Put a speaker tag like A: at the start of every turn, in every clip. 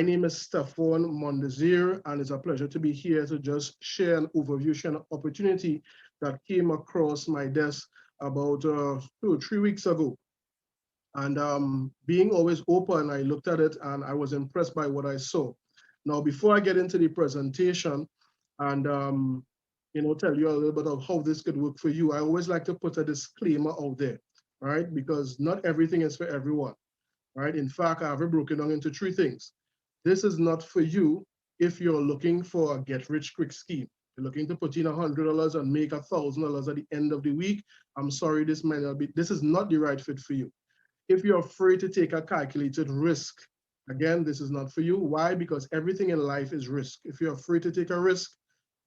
A: My name is Stephon Mondesir, and it's a pleasure to be here to just share an overview, share an opportunity that came across my desk about 2 or 3 weeks ago. And being always open, I looked at it and I was impressed by what I saw. Now, before I get into the presentation and tell you a little bit of how this could work for you, I always like to put a disclaimer out there, right? Because not everything is for everyone, right? In fact, I have it broken down into three things. This is not for you if you're looking for a get-rich-quick scheme. You're looking to put in $100 and make $1,000 at the end of the week. I'm sorry, this might not be. This is not the right fit for you. If you're afraid to take a calculated risk, again, this is not for you. Why? Because everything in life is risk. If you're afraid to take a risk,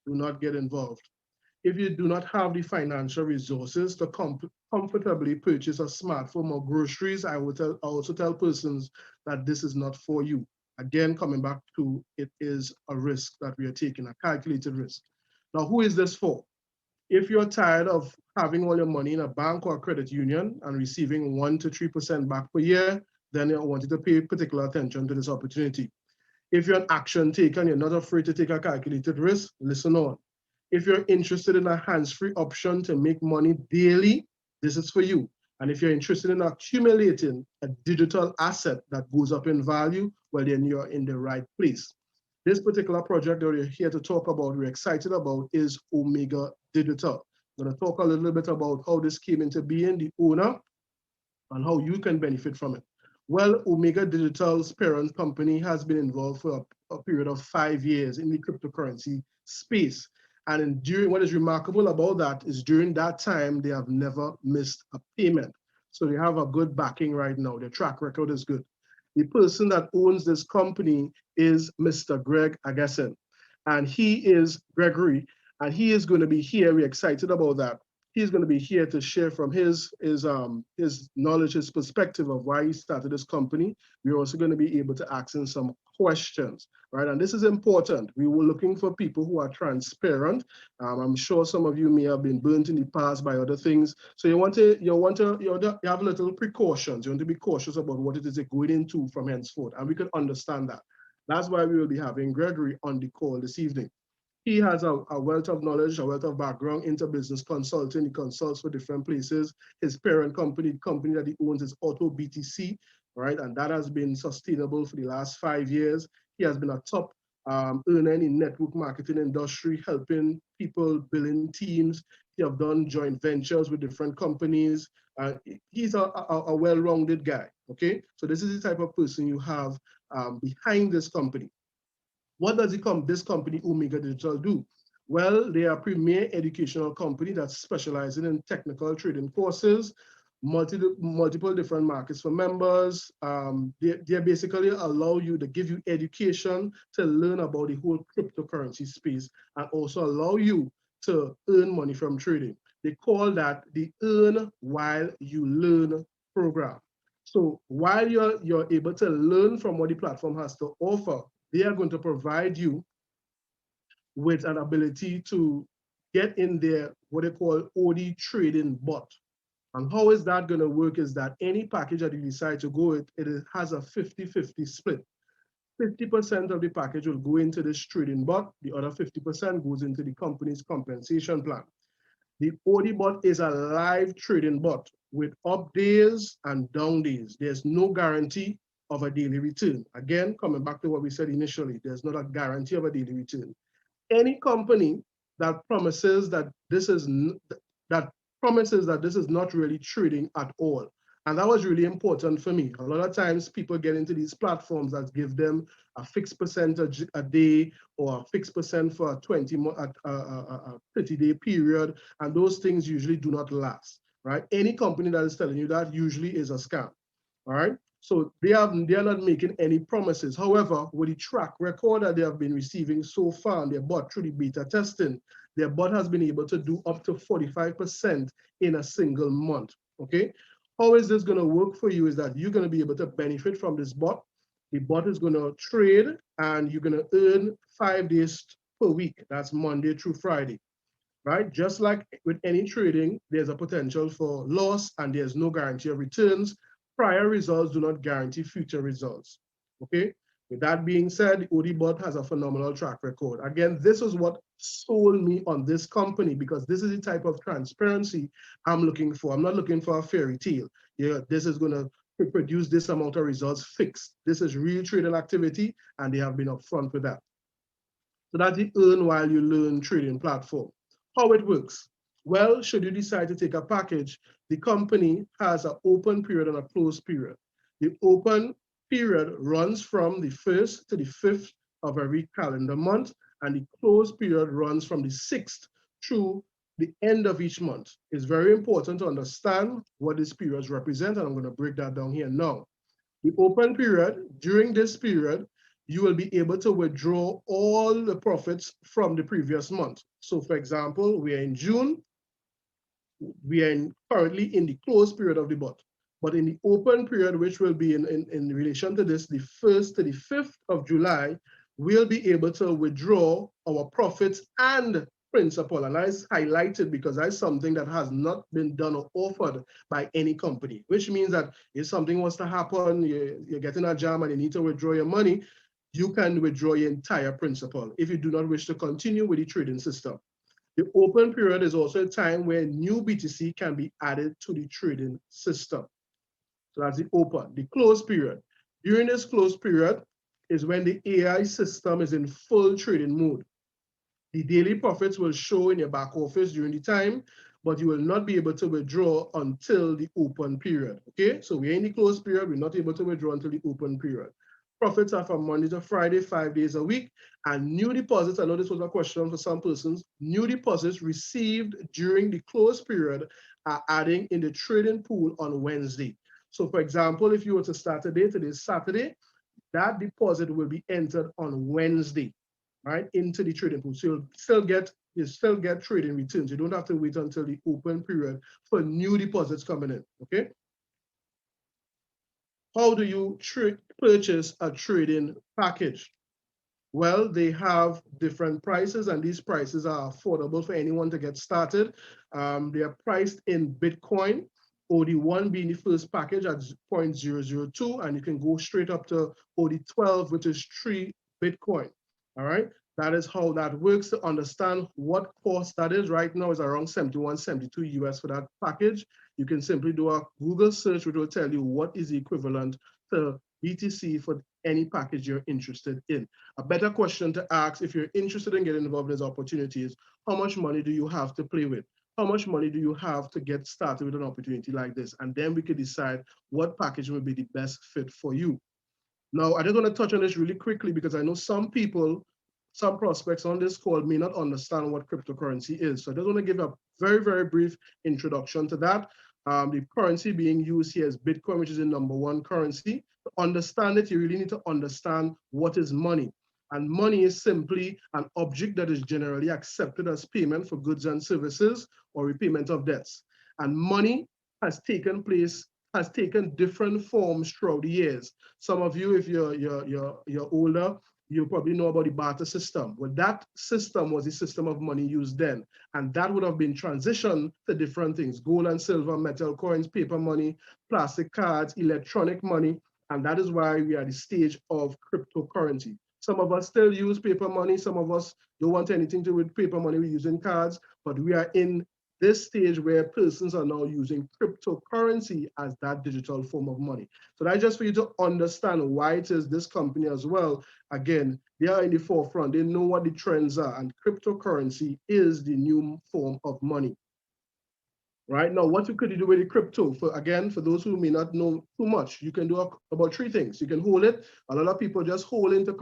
A: do not get involved. If you do not have the financial resources to comfortably purchase a smartphone or groceries, I also tell persons that this is not for you. Again, coming back to it is a risk that we are taking, a calculated risk. Now, who is this for? If you're tired of having all your money in a bank or a credit union and receiving 1 to 3% back per year, then I want you to pay particular attention to this opportunity. If you're an action taker and you're not afraid to take a calculated risk, listen on. If you're interested in a hands-free option to make money daily, this is for you. And if you're interested in accumulating a digital asset that goes up in value, well, then you're in the right place. This particular project that we're here to talk about, we're excited about, is Omega Digital. I'm going to talk a little bit about how this came into being, the owner, and how you can benefit from it. Well, Omega Digital's parent company has been involved for a period of 5 years in the cryptocurrency space. And during what is remarkable about that is during that time, they have never missed a payment. So they have a good backing right now. Their track record is good. The person that owns this company is Mr. Greg Agassiz, and he is Gregory, and he is going to be here. We're excited about that. He's going to be here to share from his knowledge, his perspective of why he started this company. We're also going to be able to ask him some questions, right? And this is important. We were looking for people who are transparent. I'm sure some of you may have been burnt in the past by other things. So you have a little precautions. You want to be cautious about what it is you're going into from henceforth, and we can understand that. That's why we will be having Gregory on the call this evening. He has a wealth of knowledge, a wealth of background into business consulting. He consults for different places. His parent company, the company that he owns, is Auto BTC, right? And that has been sustainable for the last 5 years. He has been a top earner in network marketing industry, helping people, building teams. He have done joint ventures with different companies. He's a well-rounded guy, okay? So this is the type of person you have behind this company. What does this company, Omega Digital, do? Well, they are a premier educational company that's specializing in technical trading courses, multiple different markets for members. They basically allow you to give you education to learn about the whole cryptocurrency space and also allow you to earn money from trading. They call that the Earn While You Learn program. So while you're able to learn from what the platform has to offer, they are going to provide you with an ability to get in there, what they call OD trading bot. And how is that going to work is that any package that you decide to go with, it has a 50-50 split. 50% of the package will go into this trading bot. The other 50% goes into the company's compensation plan. The OD bot is a live trading bot with up days and down days. There's no guarantee of a daily return. Again, coming back to what we said initially, there's not a guarantee of a daily return. Any company that promises that this is not really trading at all. And that was really important for me. A lot of times people get into these platforms that give them a fixed percentage a day or a fixed percent for a 30-day period. And those things usually do not last, right? Any company that is telling you that usually is a scam, all right? So they are not making any promises. However, with the track record that they have been receiving so far, their bot through the beta testing, their bot has been able to do up to 45% in a single month, okay? How is this gonna work for you is that you're gonna be able to benefit from this bot. The bot is gonna trade and you're gonna earn 5 days per week. That's Monday through Friday, right? Just like with any trading, there's a potential for loss and there's no guarantee of returns. Prior results do not guarantee future results, okay? With that being said, the ODBot has a phenomenal track record. Again, this is what sold me on this company, because this is the type of transparency I'm looking for. I'm not looking for a fairy tale. Yeah, this is going to produce this amount of results fixed. This is real trading activity, and they have been upfront with that. So that's the earn while you learn trading platform. How it works? Well, should you decide to take a package, the company has an open period and a closed period. The open period runs from the 1st to the 5th of every calendar month, and the closed period runs from the 6th through the end of each month. It's very important to understand what these periods represent, and I'm going to break that down here now. The open period, during this period, you will be able to withdraw all the profits from the previous month. So for example, we are in June, we are currently in the closed period of the bot. But in the open period, which will be in relation to this, the 1st to the 5th of July, we'll be able to withdraw our profits and principal. And that is highlighted because that's something that has not been done or offered by any company, which means that if something was to happen, you're getting a jam and you need to withdraw your money, you can withdraw your entire principal if you do not wish to continue with the trading system. The open period is also a time where new BTC can be added to the trading system. So that's the open. The closed period. During this closed period is when the AI system is in full trading mode. The daily profits will show in your back office during the time, but you will not be able to withdraw until the open period. Okay, so we're in the closed period, we're not able to withdraw until the open period. Profits are from Monday to Friday, 5 days a week, and new deposits, I know this was a question for some persons, new deposits received during the closed period are adding in the trading pool on Wednesday. So for example, if you were to start today, today's Saturday, that deposit will be entered on Wednesday, right, into the trading pool. So you still get trading returns. You don't have to wait until the open period for new deposits coming in, okay? How do you purchase a trading package? Well, they have different prices, and these prices are affordable for anyone to get started. They are priced in Bitcoin, OD1 being the first package at 0.002, and you can go straight up to OD12, which is 3 Bitcoin. All right, that is how that works. To understand what cost that is, right now is around 71, 72 US for that package. You can simply do a Google search, which will tell you what is the equivalent to BTC for any package you're interested in. A better question to ask if you're interested in getting involved in these opportunities, how much money do you have to play with? How much money do you have to get started with an opportunity like this? And then we could decide what package will be the best fit for you. Now, I just want to touch on this really quickly because I know some people, some prospects on this call may not understand what cryptocurrency is. So I just want to give a very, very brief introduction to that. The currency being used here is Bitcoin, which is the #1 currency. To understand it, you really need to understand what is money. And money is simply an object that is generally accepted as payment for goods and services or repayment of debts. And money has taken different forms throughout the years. Some of you, if you're older, you probably know about the barter system. Well, that system was the system of money used then. And that would have been transitioned to different things: gold and silver, metal coins, paper money, plastic cards, electronic money. And that is why we are at the stage of cryptocurrency. Some of us still use paper money. Some of us don't want anything to do with paper money. We're using cards, but we are in this stage where persons are now using cryptocurrency as that digital form of money. So that's just for you to understand why it is this company as well. Again, they are in the forefront. They know what the trends are, and cryptocurrency is the new form of money. Right now, what you could do with the crypto, for those who may not know too much, you can do about 3 things. You can hold it. A lot of people just hold into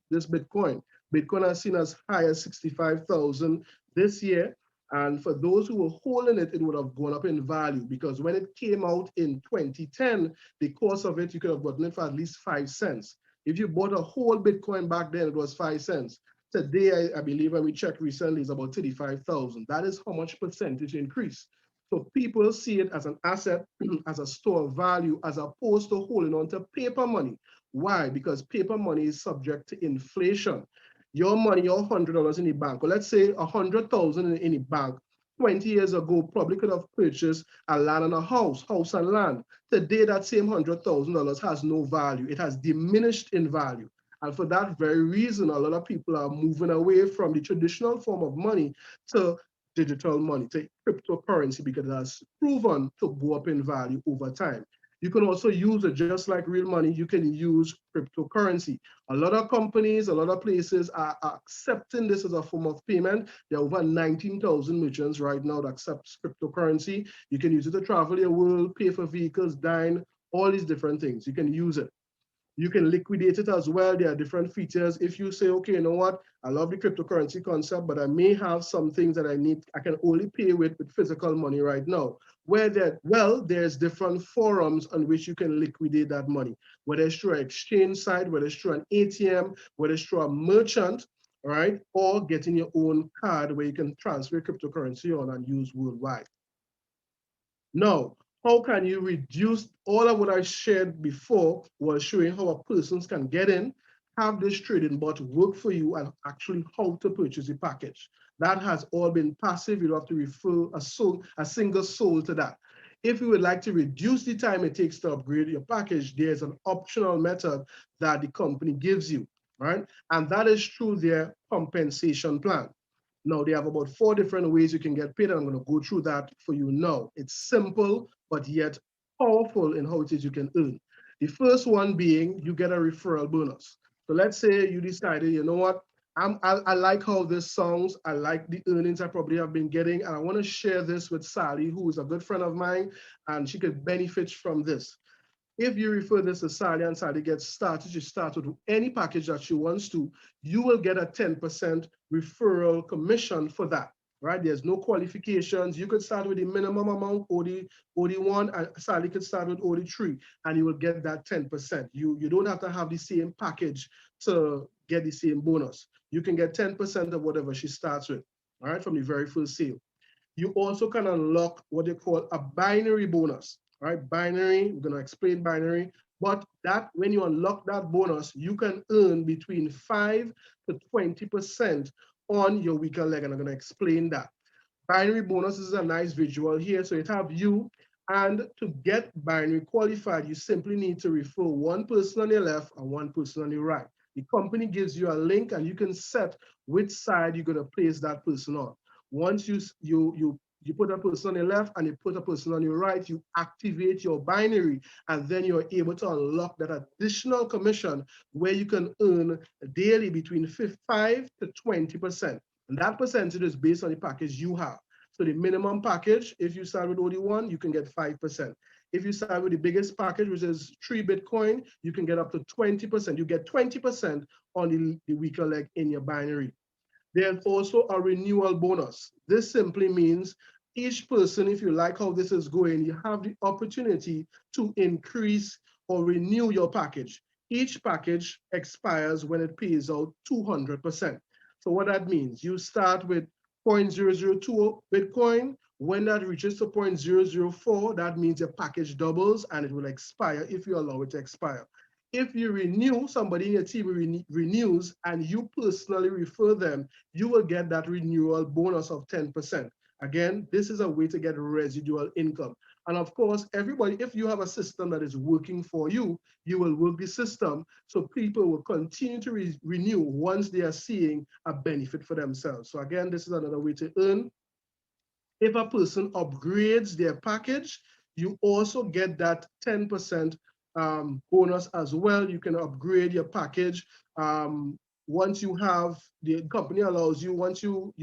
A: this Bitcoin. Bitcoin has seen as high as 65,000 this year. And for those who were holding it, it would have gone up in value, because when it came out in 2010, the cost of it, you could have gotten it for at least 5 cents. If you bought a whole Bitcoin back then, it was 5 cents. Today, I believe when we checked recently, is about 35,000. That is how much percentage increase. So people see it as an asset, as a store of value, as opposed to holding on to paper money. Why? Because paper money is subject to inflation. Your money, your $100 in the bank, or let's say 100,000 in the bank, 20 years ago probably could have purchased a land and a house and land. Today, that same $100,000 has no value. It has diminished in value. And for that very reason, a lot of people are moving away from the traditional form of money to digital money, to cryptocurrency, because it has proven to go up in value over time. You can also use it just like real money. You can use cryptocurrency. A lot of companies, a lot of places are accepting this as a form of payment. There are over 19,000 merchants right now that accept cryptocurrency. You can use it to travel your world, pay for vehicles, dine, all these different things. You can use it. You can liquidate it as well. There are different features. If you say, okay, you know what, I love the cryptocurrency concept, but I may have some things that I can only pay with physical money right now. There's different forums on which you can liquidate that money, whether it's through an exchange site, whether it's through an ATM, whether it's through a merchant, right, or getting your own card where you can transfer cryptocurrency on and use worldwide. Now, how can you reduce all of what I shared before was showing how a person can get in, have this trading bot work for you, and actually how to purchase the package. That has all been passive. You don't have to refer a single soul to that. If you would like to reduce the time it takes to upgrade your package, there's an optional method that the company gives you, right? And that is through their compensation plan. Now, they have about 4 different ways you can get paid, and I'm going to go through that for you now. It's simple, but yet powerful in how it is you can earn. The first one being you get a referral bonus. So let's say you decided, you know what, I like how this sounds. I like the earnings I probably have been getting, and I want to share this with Sally, who is a good friend of mine, and she could benefit from this. If you refer this to Sally and Sally gets started, she starts with any package that she wants to, you will get a 10% referral commission for that, right? There's no qualifications. You could start with the minimum amount, OD1, and Sally could start with OD3, and you will get that 10%. You don't have to have the same package to get the same bonus. You can get 10% of whatever she starts with, all right, from the very first sale. You also can unlock what they call a binary bonus. Right, binary, we're going to explain binary, but that when you unlock that bonus, you can earn between 5 to 20% on your weaker leg, and I'm going to explain that. Binary bonus is a nice visual here, so it have you, and to get binary qualified, you simply need to refer one person on your left and one person on your right. The company gives you a link, and you can set which side you're going to place that person on. Once you put a person on your left and you put a person on your right, you activate your binary, and then you're able to unlock that additional commission where you can earn daily between 5 to 20%. And that percentage is based on the package you have. So the minimum package, if you start with OD1, you can get 5%. If you start with the biggest package, which is 3 Bitcoin, you can get up to 20%. You get 20% on the weaker leg in your binary. There's also a renewal bonus. This simply means each person, if you like how this is going, you have the opportunity to increase or renew your package. Each package expires when it pays out 200%. So what that means, you start with 0.002 Bitcoin. When that reaches to 0.004, that means your package doubles and it will expire if you allow it to expire. If you renew, somebody in your team renews and you personally refer them, you will get that renewal bonus of 10%. Again, this is a way to get residual income. And of course, everybody, if you have a system that is working for you, you will work the system so people will continue to renew once they are seeing a benefit for themselves. So again, this is another way to earn. If a person upgrades their package, you also get that 10% bonus as well. You can upgrade your package. Once you have, the company allows you, once you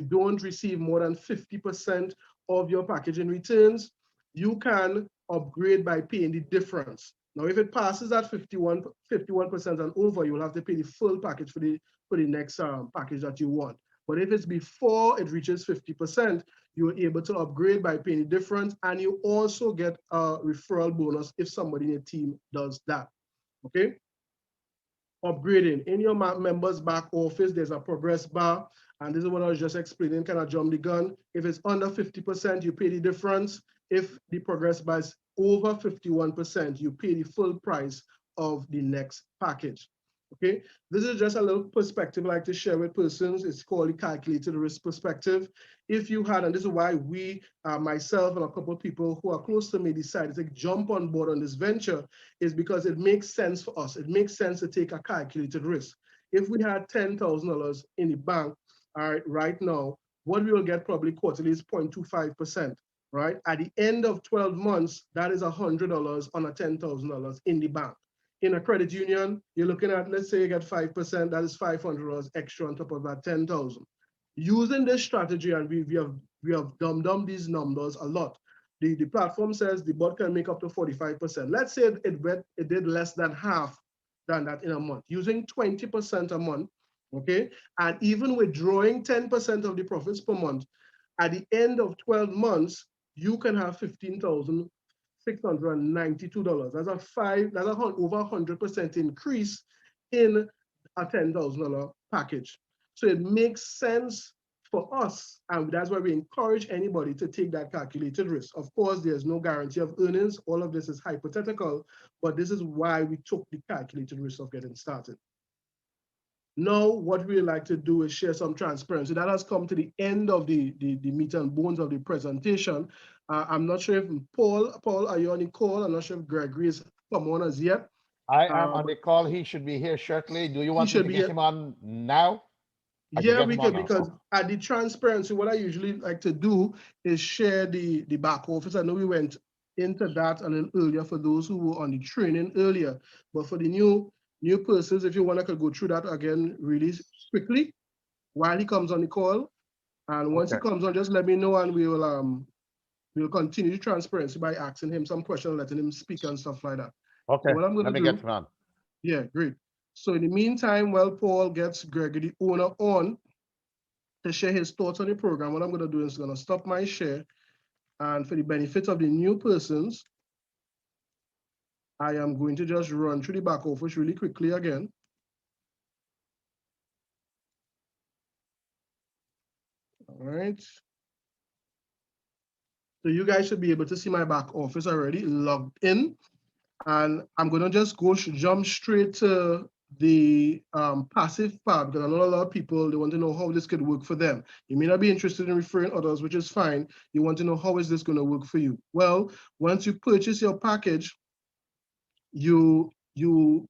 A: don't receive more than 50% of your package in returns, you can upgrade by paying the difference. Now, if it passes that 51% and over, you'll have to pay the full package for the next package that you want. But if it's before it reaches 50%, you're able to upgrade by paying the difference, and you also get a referral bonus if somebody in your team does that, okay? Upgrading. In your members back office, there's a progress bar, and this is what I was just explaining, kind of jump the gun. If it's under 50%, you pay the difference. If the progress bar is over 51%, you pay the full price of the next package, Okay, this is just a little perspective I like to share with persons. It's called the calculated risk perspective. If you had, and this is why we, myself and a couple of people who are close to me decided to jump on board on this venture, is because it makes sense for us. It makes sense to take a calculated risk. If we had $10,000 in the bank, all right, right now, what we will get probably quarterly is 0.25%, right? At the end of 12 months, that is $100 on a $10,000 in the bank. In a credit union, you're looking at, let's say you get 5%, that is $500 extra on top of that 10,000. Using this strategy, and we have dumbed these numbers a lot. The platform says the bot can make up to 45%. Let's say it did less than half than that in a month, using 20% a month, okay? And even withdrawing 10% of the profits per month, at the end of 12 months, you can have $15,692. That's over 100% increase in a $10,000 package. So it makes sense for us, and that's why we encourage anybody to take that calculated risk. Of course, there's no guarantee of earnings. All of this is hypothetical, but this is why we took the calculated risk of getting started. Now, what we like to do is share some transparency. That has come to the end of the meat and bones of the presentation. I'm not sure if Paul, are you on the call? I'm not sure if Gregory is come on as yet.
B: I am on the call. He should be here shortly. Do you want me to get him on now?
A: Yeah, we can, because at the transparency, what I usually like to do is share the back office. I know we went into that a little earlier for those who were on the training earlier, but for the new persons, if you want, I could go through that again really quickly while he comes on the call. And once he comes on, just let me know, and we'll continue the transparency by asking him some questions, letting him speak and stuff like that.
B: Okay,
A: so what I'm gonna
B: let me get him on.
A: Yeah, great. So in the meantime, while Paul gets Gregory, the owner, on to share his thoughts on the program, what I'm going to do is going to stop my share. And for the benefit of the new persons, I am going to just run through the back office really quickly again. All right. So you guys should be able to see my back office already logged in. And I'm going to just jump straight to the passive part, because I know a lot of people, they want to know how this could work for them. You may not be interested in referring others, which is fine. You want to know how is this going to work for you. Well, once you purchase your package, you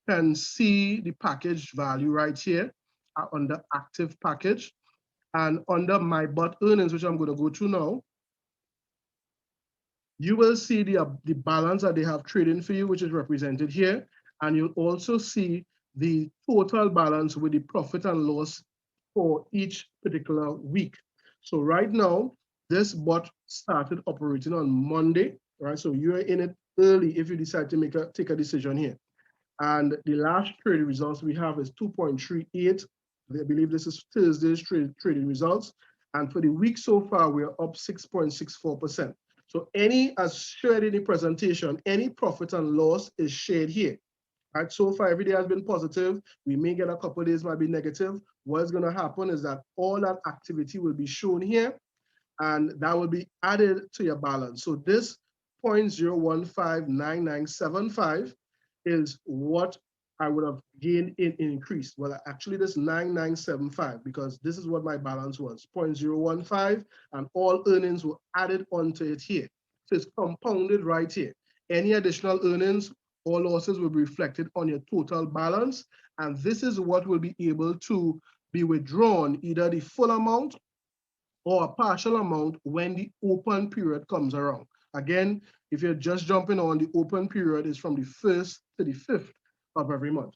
A: can see the package value right here under active package, and under my bot earnings, which I'm going to go through now, you will see the balance that they have trading for you, which is represented here. And you'll also see the total balance with the profit and loss for each particular week. So right now, this bot started operating on Monday, right? So you're in it early if you decide to take a decision here. And the last trading results we have is 2.38. I believe this is Thursday's trading results. And for the week so far, we're up 6.64%. So as shared in the presentation, any profit and loss is shared here. Right, so far every day has been positive. We may get a couple of days might be negative. What's going to happen is that all that activity will be shown here, and that will be added to your balance. So this 0.0159975 is what I would have gained in increase. Well, actually this 9975, because this is what my balance was, 0.015, and all earnings were added onto it here. So it's compounded right here. Any additional earnings or losses will be reflected on your total balance, and this is what will be able to be withdrawn, either the full amount or a partial amount when the open period comes around. Again, if you're just jumping on, the open period is from the 1st to the 5th of every month,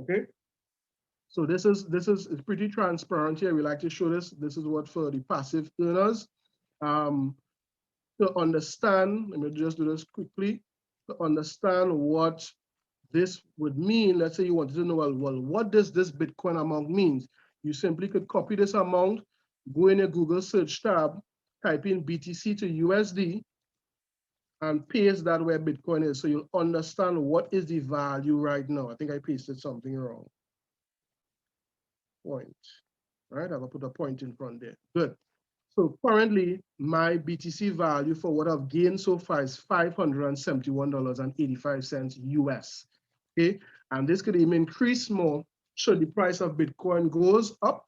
A: okay? So this is it's pretty transparent here. We like to show this. This is what for the passive earners. To understand, let me just do this quickly. To understand what this would mean, let's say you wanted to know, well, what does this Bitcoin amount means? You simply could copy this amount, go in your Google search tab, type in BTC to USD, and paste that where Bitcoin is. So you'll understand what is the value right now. I think I pasted something wrong. Point, right? I'm gonna put a point in front there. Good. So currently, my BTC value for what I've gained so far is $571.85 US. Okay, and this could even increase more So the price of Bitcoin goes up.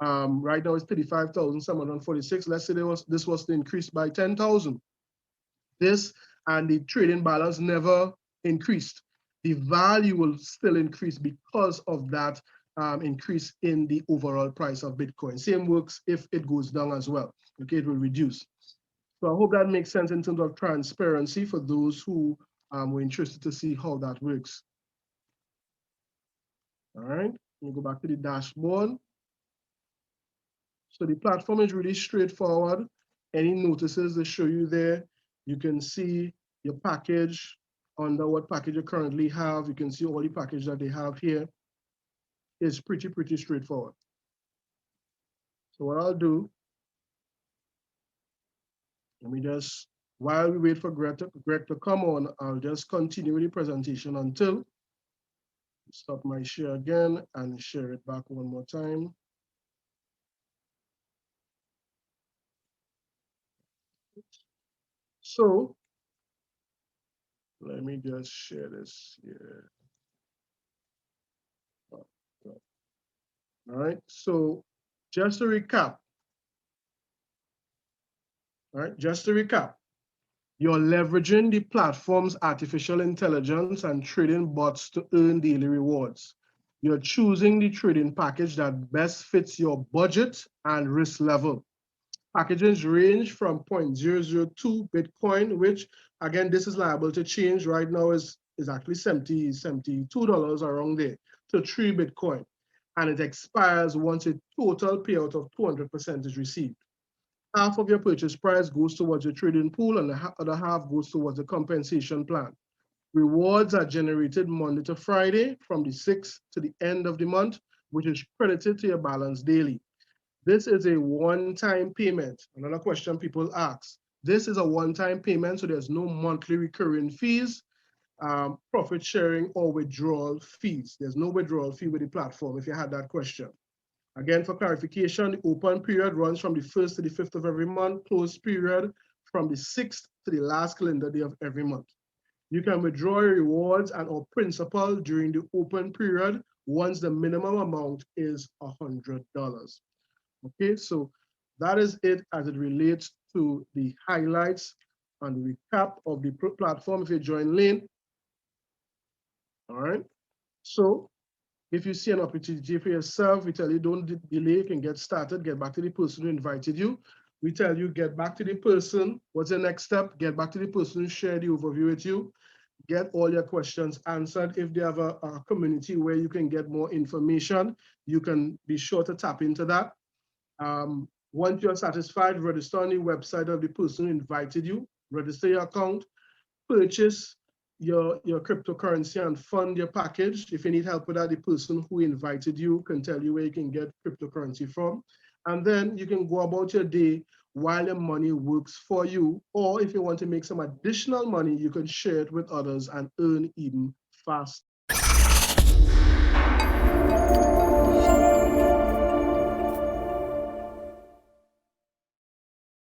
A: Right now it's 35,746. Let's say this was increased by 10,000. This and the trading balance never increased. The value will still increase because of that increase in the overall price of Bitcoin. Same works if it goes down as well. Okay, it will reduce. So I hope that makes sense in terms of transparency for those who were interested to see how that works. All right, we go back to the dashboard. So the platform is really straightforward. Any notices they show you there, you can see your package, under what package you currently have. You can see all the package that they have here. It's pretty straightforward. So what I'll do, let me just, while we wait for Greg to come on, I'll just continue the presentation until stop my share again and share it back one more time. So let me just share this here. All right, so just to recap, all right, just to recap, you're leveraging the platform's artificial intelligence and trading bots to earn daily rewards. You're choosing the trading package that best fits your budget and risk level. Packages range from 0.002 Bitcoin, which again, this is liable to change. Right now is actually $72 around there, to 3 Bitcoin. And it expires once a total payout of 200% is received. Half of your purchase price goes towards your trading pool and the other half goes towards the compensation plan. Rewards are generated Monday to Friday from the 6th to the end of the month, which is credited to your balance daily. This is a one-time payment. Another question people ask. This is a one-time payment, so there's no monthly recurring fees, profit sharing, or withdrawal fees. There's no withdrawal fee with the platform if you had that question. Again, for clarification, the open period runs from the 1st to the 5th of every month, closed period from the 6th to the last calendar day of every month. You can withdraw your rewards and or principal during the open period once the minimum amount is $100. Okay, so that is it as it relates to the highlights and the recap of the platform if you join late. All right, so if you see an opportunity for yourself, we tell you don't delay, you can get started, get back to the person who invited you. We tell you get back to the person, what's the next step? Get back to the person who shared the overview with you, get all your questions answered. If they have a community where you can get more information, you can be sure to tap into that. Once you're satisfied, register on the website of the person who invited you, register your account, purchase your cryptocurrency and fund your package. If you need help with that, the person who invited you can tell you where you can get cryptocurrency from. And then you can go about your day while your money works for you. Or if you want to make some additional money, you can share it with others and earn even faster.